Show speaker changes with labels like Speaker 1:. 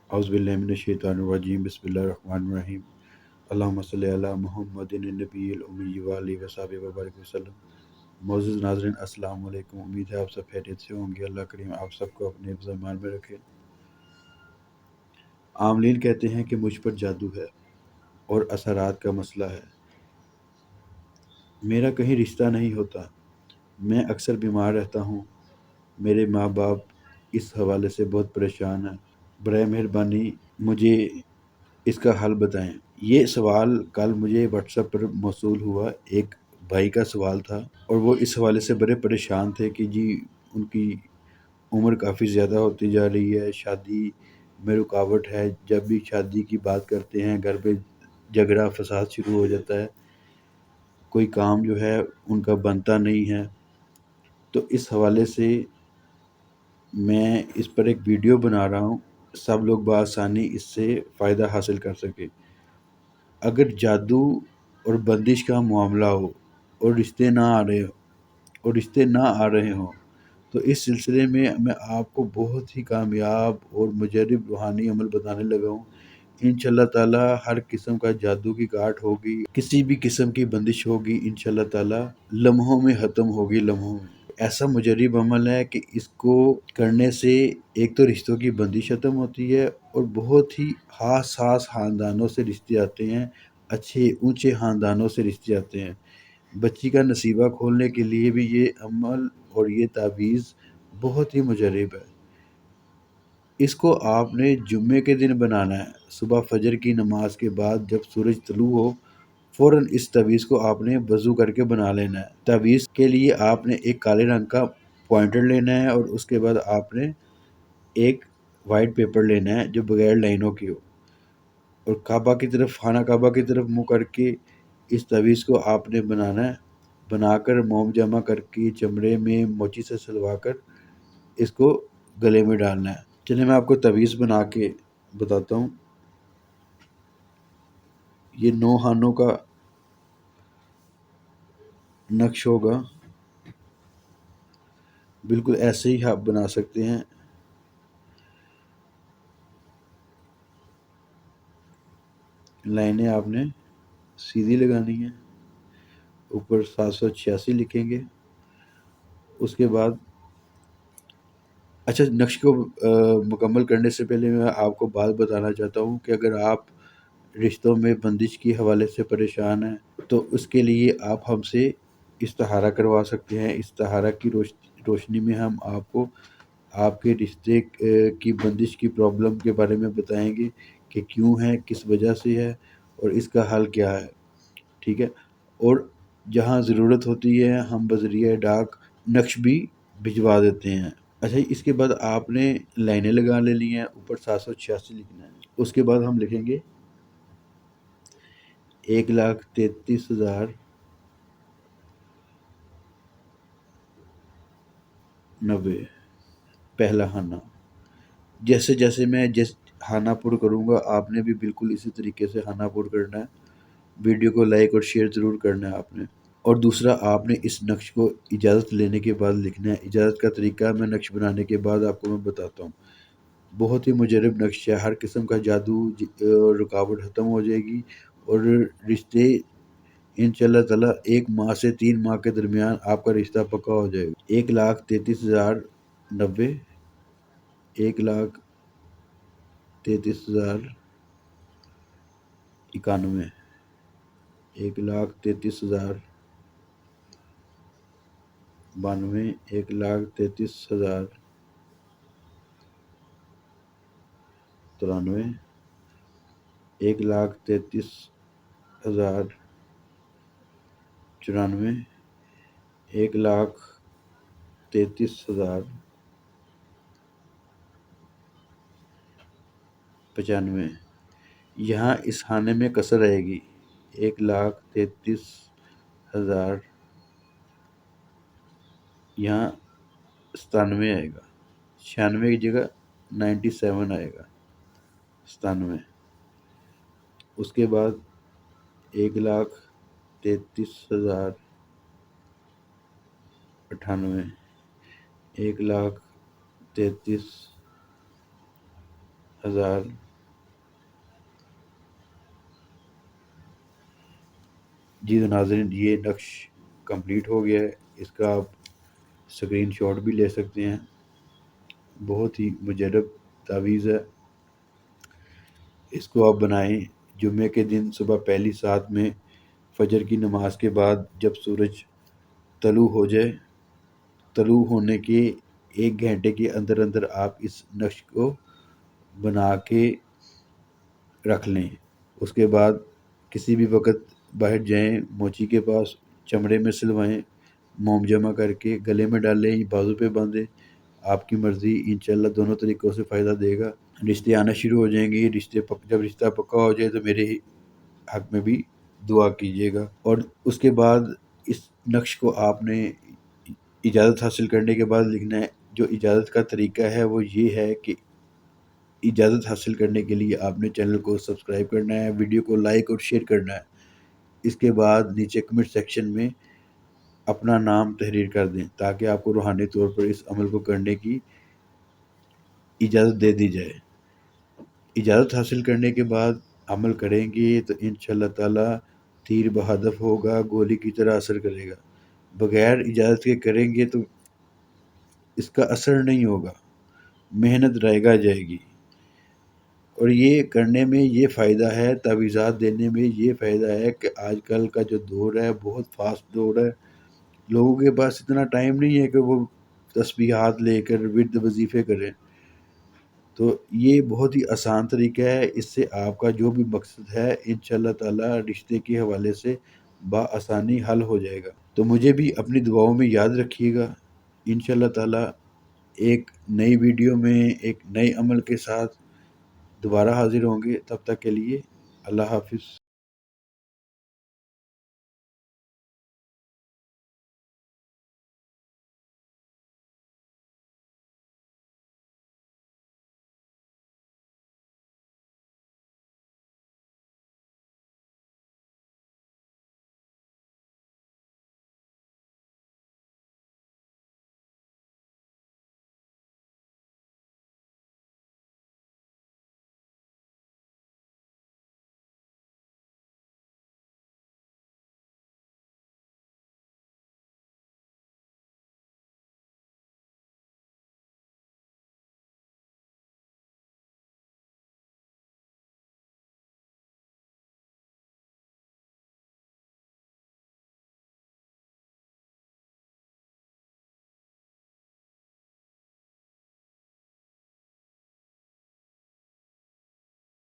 Speaker 1: औज़ुबिल्लाहि बिस्मिल्लाहिर्रहमानिर्रहीम अल्लाहुम्मा सल्लि अला मुहम्मदिन नबिय्यिल उम्मी व आलिहि व सहबिहि व बारिक वसल्लम। मोअज़्ज़िज़ नाज़रीन, अस्सलाम वालेकुम। उम्मीद है आप सब खैरियत से होंगे। अल्लाह करीम आप सबको अपने हिफ्ज़ व ईमान में रखे। आमलीन कहते हैं कि मुझ पर जादू है और असरात का मसला है। मेरा कहीं रिश्ता नहीं होता, मैं अक्सर बीमार रहता हूँ। मेरे माँ बाप इस हवाले से बहुत परेशान हैं। बराए मेहरबानी मुझे इसका हल बताएं। ये सवाल कल मुझे व्हाट्सएप पर मौसूल हुआ। एक भाई का सवाल था और वो इस हवाले से बड़े परेशान थे कि जी उनकी उम्र काफ़ी ज़्यादा होती जा रही है, शादी में रुकावट है। जब भी शादी की बात करते हैं घर पे झगड़ा फसाद शुरू हो जाता है, कोई काम जो है उनका बनता नहीं है। तो इस हवाले से मैं इस पर एक वीडियो बना रहा हूँ, सब लोग बआसानी इससे फ़ायदा हासिल कर सकें। अगर जादू और बंदिश का मामला हो और रिश्ते ना आ रहे हों, तो इस सिलसिले में मैं आपको बहुत ही कामयाब और मुजर्रब रूहानी अमल बताने लगा हूँ। इंशाअल्लाह ताला हर किस्म का जादू की काट होगी, किसी भी किस्म की बंदिश होगी, इंशाअल्लाह ताला लम्हों में ख़त्म होगी, लम्हों में। ऐसा मुजर्रब अमल है कि इसको करने से एक तो रिश्तों की बंदिश ख़त्म होती है और बहुत ही हास ख़ानदानों से रिश्ते आते हैं, अच्छे ऊंचे ख़ानदानों से रिश्ते आते हैं। बच्ची का नसीबा खोलने के लिए भी ये अमल और ये तावीज़ बहुत ही मुजर्रब है। इसको आपने जुम्मे के दिन बनाना है। सुबह फजर की नमाज के बाद जब सूरज तुलू हो, फ़ौरन इस तवीज़ को आपने वज़ू करके बना लेना है। तवीज़ के लिए आपने एक काले रंग का पॉइंटर लेना है और उसके बाद आपने एक वाइट पेपर लेना है जो बगैर लाइनों की हो, और काबा की तरफ, खाना काबा की तरफ मुँह करके इस तवीज़ को आपने बनाना है। बनाकर मोम जमा करके चमड़े में मोची से सलवा कर इसको गले में डालना है। चलिए मैं आपको तवीज़ बना के बताता हूँ। ये 9 खानों का नक्श होगा, बिल्कुल ऐसे ही आप बना सकते हैं। लाइनें आपने सीधी लगानी है, ऊपर 786 लिखेंगे। उसके बाद अच्छा, नक्श को मुकम्मल करने से पहले मैं आपको बात बताना चाहता हूँ कि अगर आप रिश्तों में बंदिश के हवाले से परेशान हैं, तो उसके लिए आप हमसे इस्तिखारा करवा सकते हैं। इस्तिखारा की रोशनी में हम आपको आपके रिश्ते की बंदिश की प्रॉब्लम के बारे में बताएंगे कि क्यों है, किस वजह से है और इसका हल क्या है। ठीक है। और जहाँ ज़रूरत होती है हम बज़रिया डाक नक्श भी भिजवा देते हैं। अच्छा, इसके बाद आपने लाइनें लगा लेनी हैं, ऊपर 786 लिखना है। उसके बाद हम लिखेंगे 1,33,090। पहला खाना। जैसे जैसे मैं जिस खाना पुर करूँगा आपने भी बिल्कुल इसी तरीके से खाना पुर करना है। वीडियो को लाइक और शेयर ज़रूर करना है आपने। और दूसरा, आपने इस नक्श को इजाज़त लेने के बाद लिखना है। इजाज़त का तरीका मैं नक्श बनाने के बाद आपको मैं बताता हूँ। बहुत ही मुजर्रब नक्श है, हर किस्म का जादू रुकावट ख़त्म हो जाएगी और रिश्ते इंशाअल्लाह ताला 1 माह से 3 माह के दरमियान आपका रिश्ता पक्का हो जाएगा। 1,33,090, 1,33,091, 1,33,092, 1,33,093, 1,33,094, 1,33,095। यहाँ इस खाने में कसर आएगी। 1,33,000 यहाँ 97 आएगा, 96 की जगह 97 आएगा, 97। उसके बाद 1,33,098, 1,33,098, ہزار جی تو ناظرین، یہ نقش کمپلیٹ ہو گیا ہے۔ اس کا آپ اسکرین شاٹ بھی لے سکتے ہیں۔ بہت ہی مجرب تعویذ ہے۔ اس کو آپ بنائیں جمعے کے دن صبح پہلی ساعت میں، فجر کی نماز کے بعد، جب سورج طلوع ہو جائے۔ طلوع ہونے کے 1 گھنٹے کے اندر اندر آپ اس نقش کو بنا کے رکھ لیں۔ اس کے بعد کسی بھی وقت باہر جائیں، موچی کے پاس چمڑے میں سلوائیں، موم جمع کر کے گلے میں ڈالیں، بازو پہ باندھیں، آپ کی مرضی، انشاءاللہ دونوں طریقوں سے فائدہ دے گا۔ رشتے آنا شروع ہو جائیں گے۔ جب رشتہ پکا ہو جائے تو میرے حق میں بھی دعا کیجیے گا۔ اور اس کے بعد اس نقش کو آپ نے اجازت حاصل کرنے کے بعد لکھنا ہے۔ جو اجازت کا طریقہ ہے وہ یہ ہے کہ اجازت حاصل کرنے کے لیے آپ نے چینل کو سبسکرائب کرنا ہے، ویڈیو کو لائک اور شیئر کرنا ہے۔ اس کے بعد نیچے کمنٹ سیکشن میں اپنا نام تحریر کر دیں تاکہ آپ کو روحانی طور پر اس عمل کو کرنے کی اجازت دے دی جائے۔ اجازت حاصل کرنے کے بعد عمل کریں گے تو انشاءاللہ تعالی تیر بہدف ہوگا، گولی کی طرح اثر کرے گا۔ بغیر اجازت کے کریں گے تو اس کا اثر نہیں ہوگا، محنت رہ جائے گی۔ اور یہ کرنے میں یہ فائدہ ہے، تعویذات دینے میں یہ فائدہ ہے کہ آج کل کا جو دور ہے بہت فاسٹ دور ہے۔ لوگوں کے پاس اتنا ٹائم نہیں ہے کہ وہ تسبیحات لے کر ورد وظیفے کریں۔ تو یہ بہت ہی آسان طریقہ ہے۔ اس سے آپ کا جو بھی مقصد ہے انشاءاللہ تعالی رشتے کے حوالے سے بآسانی حل ہو جائے گا۔ تو مجھے بھی اپنی دعاؤں میں یاد رکھیے گا۔ انشاءاللہ تعالی ایک نئی ویڈیو میں ایک نئے عمل کے ساتھ دوبارہ حاضر ہوں گے۔ تب تک کے لیے اللہ حافظ۔